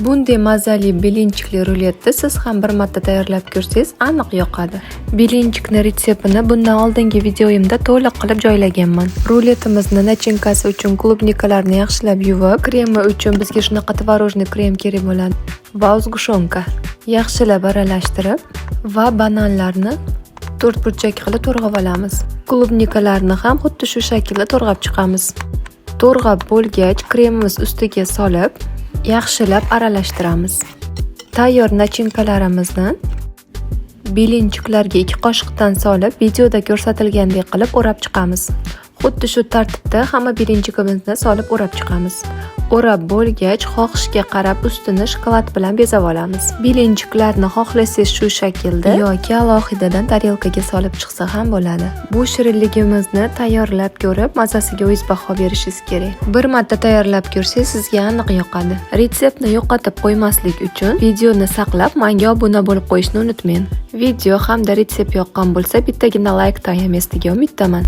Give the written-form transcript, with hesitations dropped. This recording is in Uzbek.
Bunday mazali belinchikli ruletni siz ham bir marta tayyorlab ko'rsangiz aniq yoqadi. Belinchikni retseptini bundan oldingi videoyimda to'liq qilib joylaganman. Ruletimizni nachinkasi uchun klubnikalarni yaxshilab yuvib, kremi uchun bizga shunaqa tvorojniy krem kerak bo'ladi va sgushonka yaxshilab aralashtirib va bananlarni 4 burchak qilib to'rg'ab olamiz. Klubnikalarni ham xuddi shu shaklda to'rg'ab chiqamiz. To'rg'ab bo'lgach, kremimiz ustiga solib, yaxshilab aralashtiramiz. Tayyor nachinkalarimizni belinchiklarga 2 qoshiqdan solib, videoda ko'rsatilgandek qilib o'rab chiqamiz. Xuddi shu tartibda hamma belinchikimizni solib o'rab chiqamiz. O'rab bo'lgach, xohishga qarab ustini shokolad bilan bezab olamiz. Belinchiklarni xohlasangiz shu shaklda yoki alohidadan tarelkaga solib chiqsa ham bo'ladi. Bu shirinligimizni tayyorlab ko'rib, mazasiga o'zingiz baho berishingiz kerak. Bir marta tayyorlab ko'rsangiz sizga aniq yoqadi. Retseptni yo'qotib qo'ymaslik uchun videoni saqlab, menga obuna bo'lib qo'yishni unutmang. Video hamda retsept yoqqan bo'lsa, bittagina like tayamasligiga umiddaman.